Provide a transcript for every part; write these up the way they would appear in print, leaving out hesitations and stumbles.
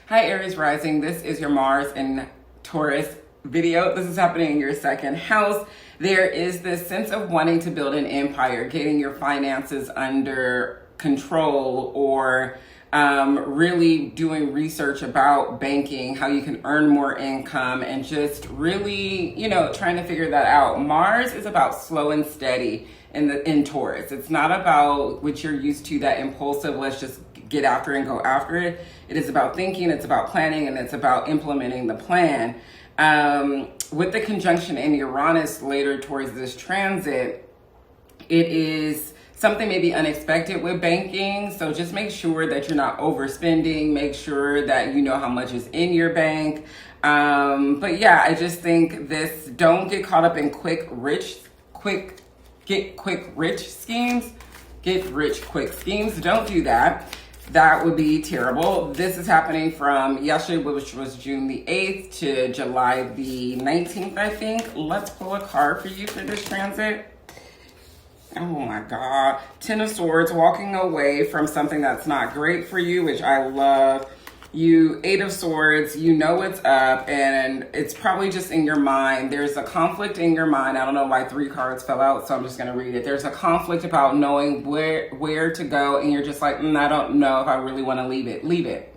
Hi Aries rising, this is your Mars in Taurus video. This is happening in your second house. There is this sense of wanting to build an empire, getting your finances under control, or really doing research about banking, how you can earn more income, and just really, trying to figure that out. Mars is about slow and steady in Taurus. It's not about what you're used to, that impulsive, let's just get after it and go after it. It is about thinking, it's about planning, and it's about implementing the plan. With the conjunction in Uranus later towards this transit, it is something maybe unexpected with banking. So just make sure that you're not overspending. Make sure that you know how much is in your bank. But yeah, I just think don't get caught up in quick rich schemes. Get rich quick schemes. Don't do that. That would be terrible. This is happening from yesterday, which was June the 8th, to July the 19th, I think. Let's pull a card for you for this transit. Oh my God. Ten of Swords, walking away from something that's not great for you, which I love. You, Eight of Swords, you know it's up, and it's probably just in your mind. There's a conflict in your mind. I don't know why 3 cards fell out, so I'm just going to read it. There's a conflict about knowing where to go, and you're just like, I don't know if I really want to leave it. Leave it.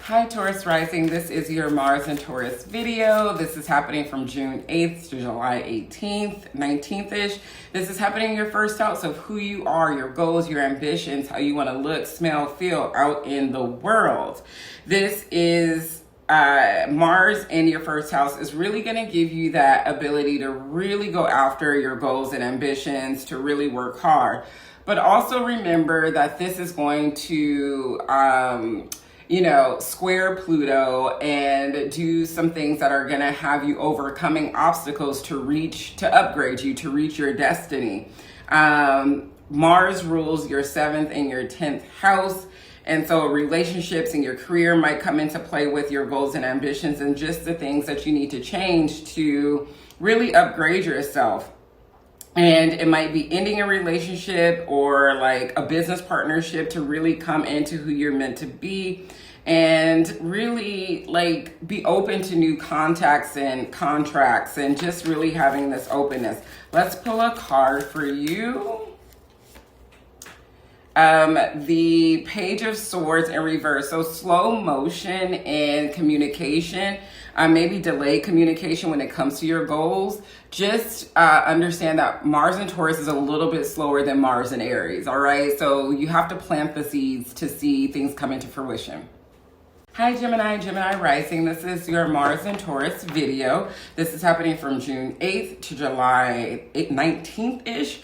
Hi Taurus rising, this is your Mars and Taurus video. This is happening from June 8th to July 18th, 19th-ish. This is happening in your first house of who you are, your goals, your ambitions, how you want to look, smell, feel out in the world. This is Mars in your first house is really going to give you that ability to really go after your goals and ambitions, to really work hard. But also remember that this is going to square Pluto and do some things that are going to have you overcoming obstacles to upgrade you, to reach your destiny. Mars rules your 7th and your 10th house. And so relationships and your career might come into play with your goals and ambitions and just the things that you need to change to really upgrade yourself. And it might be ending a relationship or like a business partnership to really come into who you're meant to be, and really like be open to new contacts and contracts, and just really having this openness. Let's pull a card for you. The Page of Swords in reverse. So slow motion in communication, maybe delayed communication when it comes to your goals. Just understand that Mars in Taurus is a little bit slower than Mars in Aries, all right? So you have to plant the seeds to see things come into fruition. Hi Gemini, Gemini rising. This is your Mars and Taurus video. This is happening from June 8th to July 19th-ish.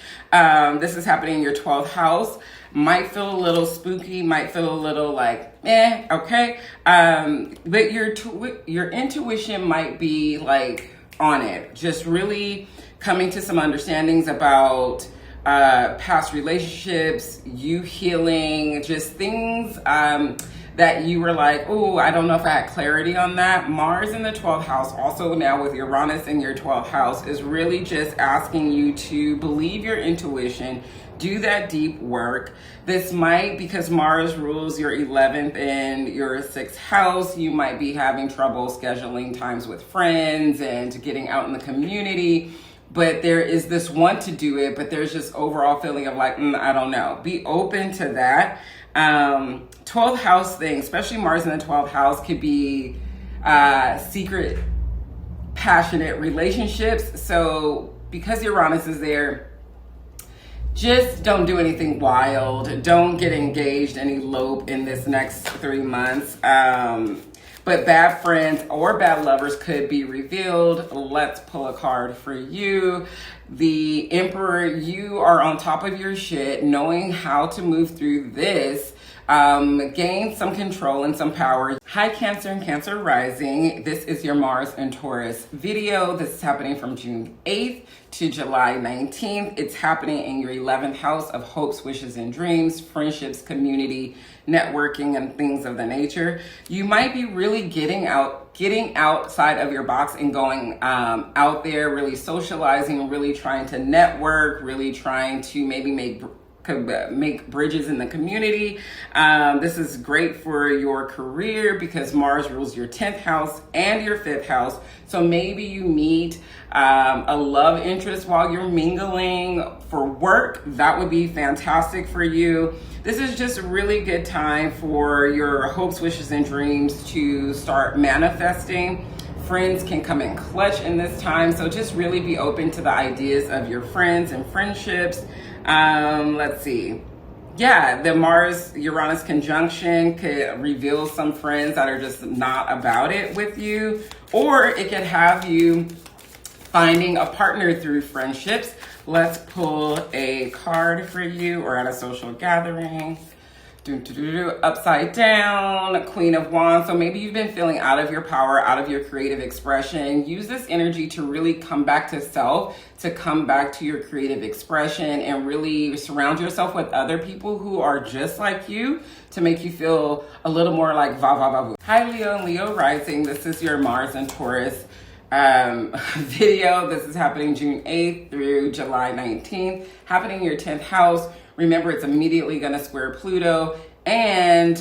This is happening in your 12th house. Might feel a little spooky, might feel a little like, okay. But your intuition might be like on it. Just really coming to some understandings about past relationships, you healing, just things that you were like, oh, I don't know if I had clarity on that. Mars in the 12th house, also now with Uranus in your 12th house, is really just asking you to believe your intuition, do that deep work. This might, because Mars rules your 11th and your 6th house, you might be having trouble scheduling times with friends and getting out in the community. But there is this want to do it, but there's just overall feeling of like, I don't know. Be open to that. 12th house thing, especially Mars in the 12th house, could be secret, passionate relationships. So because Uranus is there, just don't do anything wild. Don't get engaged and elope in this next 3 months. But bad friends or bad lovers could be revealed. Let's pull a card for you. The Emperor, you are on top of your shit, knowing how to move through this. Gain some control and some power. Hi Cancer and Cancer rising. This is your Mars and Taurus video. This is happening from June 8th to July 19th. It's happening in your 11th house of hopes, wishes, and dreams, friendships, community, networking, and things of the nature. You might be really getting outside of your box and going out there, really socializing, really trying to network, really trying to maybe make could make bridges in the community. This is great for your career because Mars rules your 10th house and your 5th house. So maybe you meet a love interest while you're mingling for work. That would be fantastic for you. This is just a really good time for your hopes, wishes, and dreams to start manifesting. Friends can come in clutch in this time, so just really be open to the ideas of your friends and friendships. Let's see. Yeah, the Mars-Uranus conjunction could reveal some friends that are just not about it with you, or it could have you finding a partner through friendships. Let's pull a card for you, or at a social gathering. Upside down, Queen of Wands. So maybe you've been feeling out of your power, out of your creative expression. Use this energy to really come back to self, to come back to your creative expression, and really surround yourself with other people who are just like you to make you feel a little more like va va va. Hi Leo and Leo rising. This is your Mars and Taurus video. This is happening June 8th through July 19th, happening in your 10th house. Remember, it's immediately going to square Pluto. And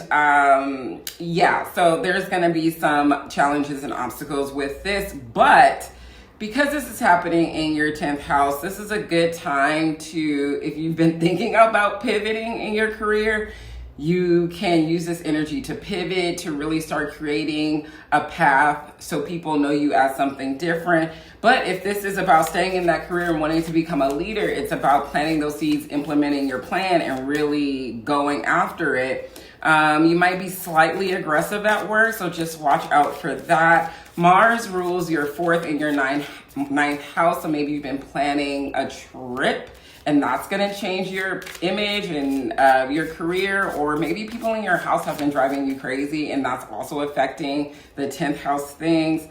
yeah, so there's going to be some challenges and obstacles with this. But because this is happening in your 10th house, this is a good time to, if you've been thinking about pivoting in your career, you can use this energy to pivot, to really start creating a path so people know you as something different. But if this is about staying in that career and wanting to become a leader, it's about planting those seeds, implementing your plan, and really going after it. You might be slightly aggressive at work, so just watch out for that. Mars rules your 4th and your ninth house, so maybe you've been planning a trip, and that's going to change your image and your career, or maybe people in your house have been driving you crazy, and that's also affecting the 10th house things.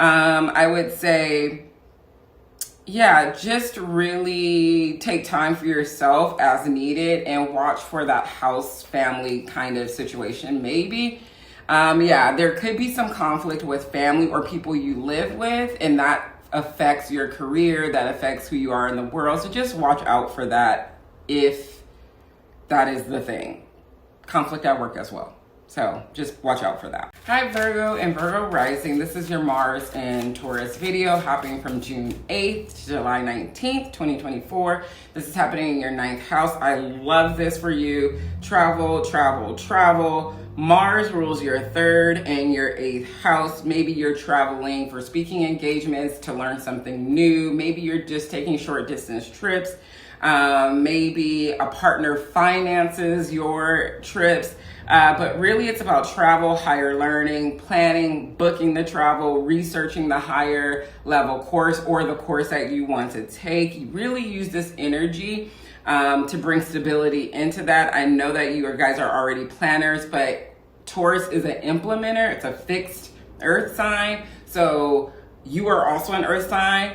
I would say, yeah, just really take time for yourself as needed and watch for that house family kind of situation. Maybe, yeah, there could be some conflict with family or people you live with, and that affects your career, that affects who you are in the world. So just watch out for that if that is the thing. Conflict at work as well. So just watch out for that. Hi Virgo and Virgo rising. This is your Mars and Taurus video happening from June 8th to July 19th, 2024. This is happening in your 9th house. I love this for you. Travel, travel, travel. Mars rules your 3rd and your 8th house. Maybe you're traveling for speaking engagements to learn something new. Maybe you're just taking short distance trips. Maybe a partner finances your trips. But really it's about travel, higher learning, planning, booking the travel, researching the higher level course or the course that you want to take. You really use this energy to bring stability into that. I know that you guys are already planners, but Taurus is an implementer. It's a fixed earth sign. So you are also an earth sign.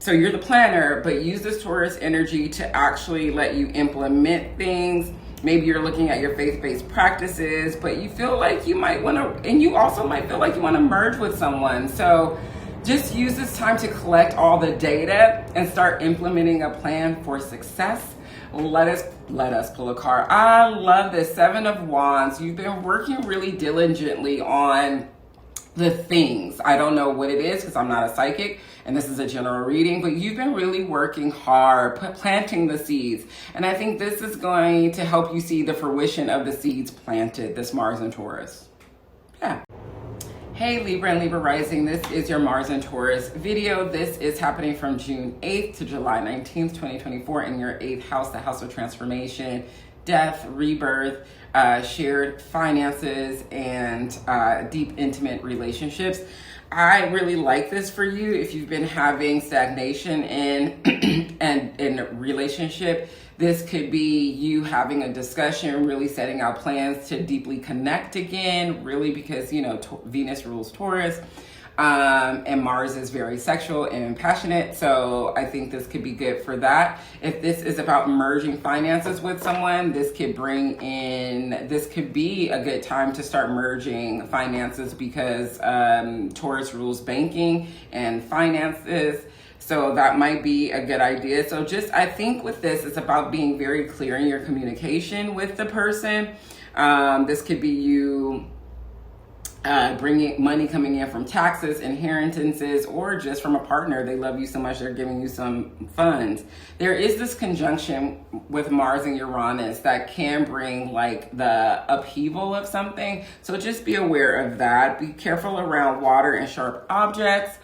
So you're the planner, but use this Taurus energy to actually let you implement things. Maybe you're looking at your faith-based practices, but you feel like you might want to, and you also might feel like you want to merge with someone. So just use this time to collect all the data and start implementing a plan for success. Let us pull a card. I love this 7 of Wands. You've been working really diligently on the things. I don't know what it is because I'm not a psychic and this is a general reading, but you've been really working hard, planting the seeds. And I think this is going to help you see the fruition of the seeds planted, this Mars and Taurus. Yeah. Hey Libra and Libra rising, this is your Mars and Taurus video. This is happening from June 8th to July 19th, 2024 in your 8th house, the house of transformation, death, rebirth, shared finances, and deep intimate relationships. I really like this for you if you've been having stagnation in relationship. This could be you having a discussion, really setting out plans to deeply connect again, really because, you know, Venus rules Taurus, and Mars is very sexual and passionate. So I think this could be good for that. If this is about merging finances with someone, this could be a good time to start merging finances because Taurus rules banking and finances. So that might be a good idea. So just, I think with this, it's about being very clear in your communication with the person. This could be you bringing money coming in from taxes, inheritances, or just from a partner. They love you so much, they're giving you some funds. There is this conjunction with Mars and Uranus that can bring like the upheaval of something. So just be aware of that. Be careful around water and sharp objects.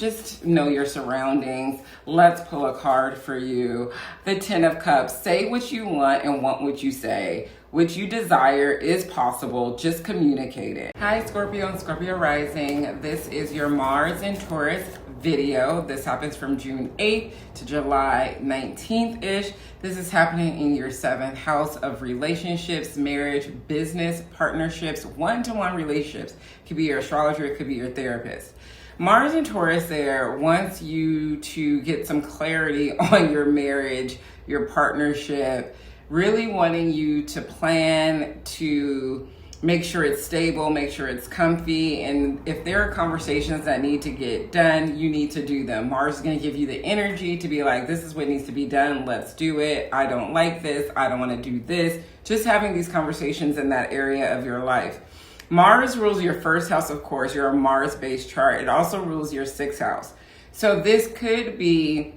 Just know your surroundings. Let's pull a card for you. The Ten of Cups. Say what you want and want what you say. What you desire is possible. Just communicate it. Hi, Scorpio and Scorpio rising. This is your Mars and Taurus video. This happens from June 8th to July 19th-ish. This is happening in your 7th house of relationships, marriage, business, partnerships, one-to-one relationships. It could be your astrologer, it could be your therapist. Mars and Taurus there wants you to get some clarity on your marriage, your partnership, really wanting you to plan to make sure it's stable, make sure it's comfy. And if there are conversations that need to get done, you need to do them. Mars is going to give you the energy to be like, this is what needs to be done. Let's do it. I don't like this. I don't want to do this. Just having these conversations in that area of your life. Mars rules your 1st house, of course. You're a Mars-based chart. It also rules your 6th house. So this could be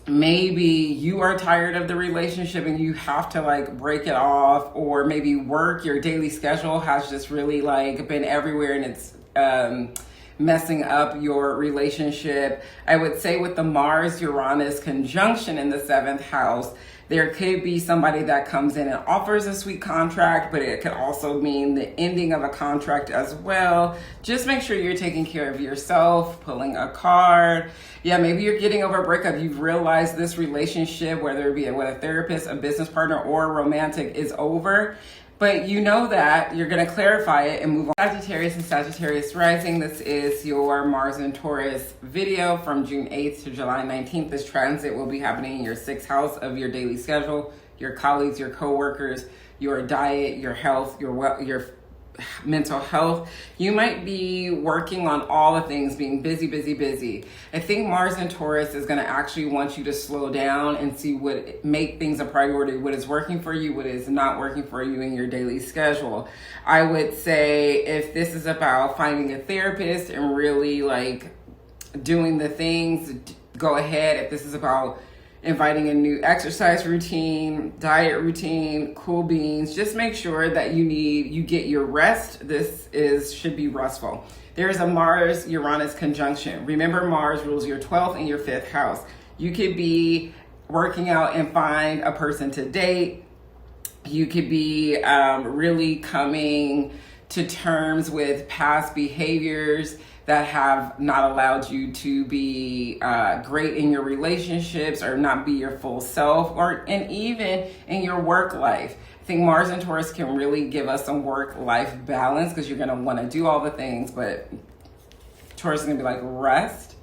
maybe you are tired of the relationship and you have to like break it off, or maybe work, your daily schedule has just really like been everywhere and it's messing up your relationship. I would say with the Mars-Uranus conjunction in the 7th house, there could be somebody that comes in and offers a sweet contract, but it could also mean the ending of a contract as well. Just make sure you're taking care of yourself, pulling a card. Yeah, maybe you're getting over a breakup. You've realized this relationship, whether it be with a therapist, a business partner, or romantic, is over. But you know that you're going to clarify it and move on. Sagittarius and Sagittarius rising. This is your Mars and Taurus video from June 8th to July 19th. This transit will be happening in your 6th house of your daily schedule, your colleagues, your coworkers, your diet, your health, your mental health. You might be working on all the things, being busy, busy, busy. I think Mars and Taurus is going to actually want you to slow down and see make things a priority, what is working for you, what is not working for you in your daily schedule. I would say if this is about finding a therapist and really like doing the things, go ahead. If this is about inviting a new exercise routine, diet routine, cool beans, just make sure that you get your rest. Should be restful. There's a Mars-Uranus conjunction. Remember, Mars rules your 12th and your 5th house. You could be working out and find a person to date. You could be really coming to terms with past behaviors that have not allowed you to be great in your relationships or not be your full self, and even in your work life. I think Mars and Taurus can really give us some work-life balance because you're going to want to do all the things, but Taurus is going to be like, rest.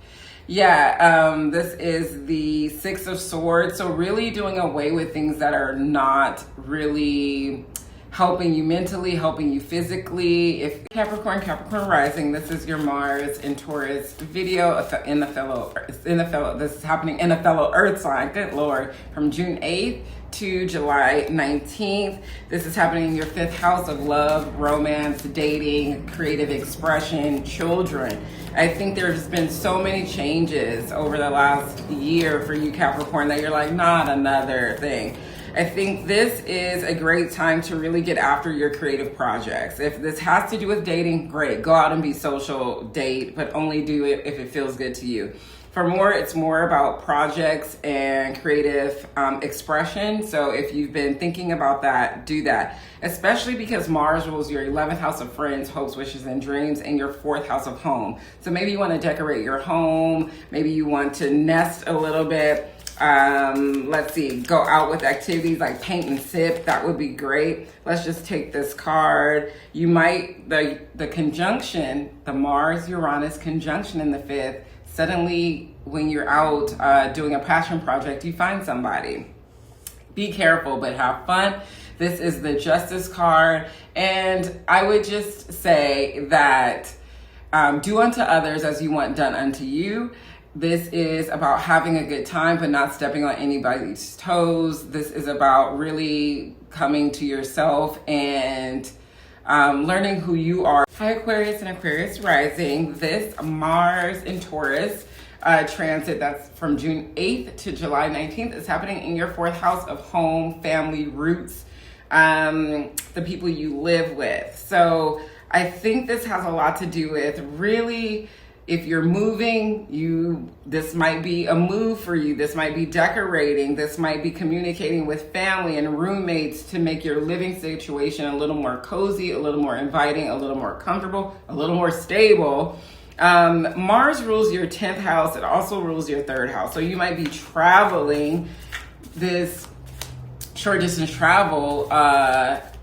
Yeah, this is the 6 of Swords. So really doing away with things that are not really helping you mentally, helping you physically. If Capricorn rising, this is your Mars and Taurus video this is happening in a fellow Earth sign, good Lord, from June 8th to July 19th. This is happening in your 5th house of love, romance, dating, creative expression, children. I think there's been so many changes over the last year for you, Capricorn, that you're like, not another thing. I think this is a great time to really get after your creative projects. If this has to do with dating, great. Go out and be social, date, but only do it if it feels good to you. For more, it's more about projects and creative expression. So if you've been thinking about that, do that. Especially because Mars rules your 11th house of friends, hopes, wishes, and dreams, and your 4th house of home. So maybe you want to decorate your home. Maybe you want to nest a little bit. Let's see, go out with activities like paint and sip. That would be great. Let's just take this card. You might, the conjunction, the Mars-Uranus conjunction in the 5th, suddenly when you're out doing a passion project, you find somebody. Be careful, but have fun. This is the Justice card. And I would just say that do unto others as you want done unto you. This is about having a good time, but not stepping on anybody's toes. This is about really coming to yourself and learning who you are. Hi, Aquarius and Aquarius rising. This Mars in Taurus transit that's from June 8th to July 19th is happening in your 4th house of home, family, roots, the people you live with. So I think this has a lot to do with really, if you're moving, this might be a move for you. This might be decorating. This might be communicating with family and roommates to make your living situation a little more cozy, a little more inviting, a little more comfortable, a little more stable. Mars rules your 10th house. It also rules your 3rd house. So you might be traveling, this short distance travel.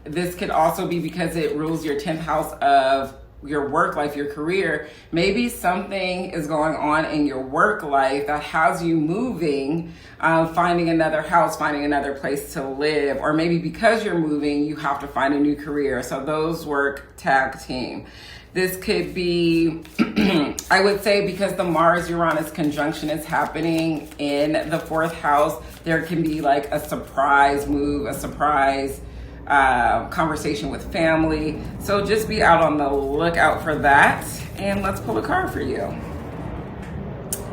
This could also be because it rules your 10th house of your work life, your career. Maybe something is going on in your work life that has you moving, finding another house, finding another place to live, or maybe because you're moving, you have to find a new career. So those work tag team. This could be, I would say, because the Mars-Uranus conjunction is happening in the 4th house, there can be like a surprise move, a surprise conversation with family. So just be out on the lookout for that. And let's pull a card for you.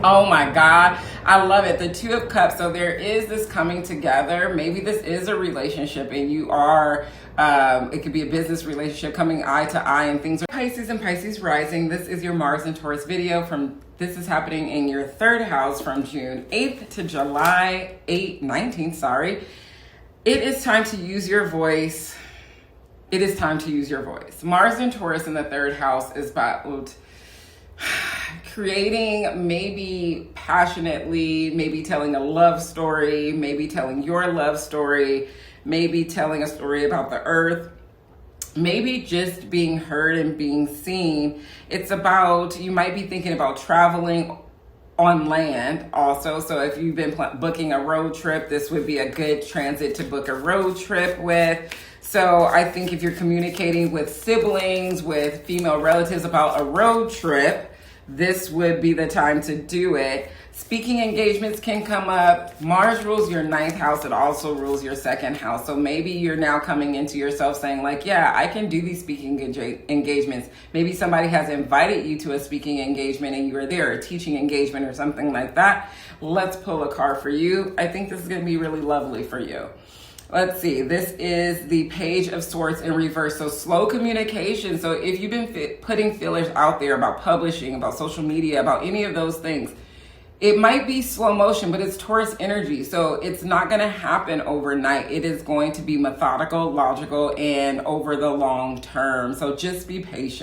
Oh my God, I love it. The 2 of Cups. So there is this coming together. Maybe this is a relationship and you are, it could be a business relationship coming eye to eye and things are Pisces and Pisces rising. This is your Mars and Taurus video this is happening in your 3rd house from June 8th to July 19th, sorry. It is time to use your voice. It is time to use your voice. Mars and Taurus in the 3rd house is about creating, maybe passionately, maybe telling a love story, maybe telling your love story, maybe telling a story about the earth, maybe just being heard and being seen. It's about, you might be thinking about traveling on land also. So if you've been booking a road trip, this would be a good transit to book a road trip with. So I think if you're communicating with siblings, with female relatives about a road trip, this would be the time to do it. Speaking engagements can come up. Mars rules your 9th house. It also rules your 2nd house. So maybe you're now coming into yourself saying like, yeah, I can do these speaking engagements. Maybe somebody has invited you to a speaking engagement and you were there, a teaching engagement or something like that. Let's pull a card for you. I think this is going to be really lovely for you. Let's see. This is the Page of Swords in reverse. So slow communication. So if you've been putting feelers out there about publishing, about social media, about any of those things, it might be slow motion, but it's Taurus energy. So it's not going to happen overnight. It is going to be methodical, logical, and over the long term. So just be patient.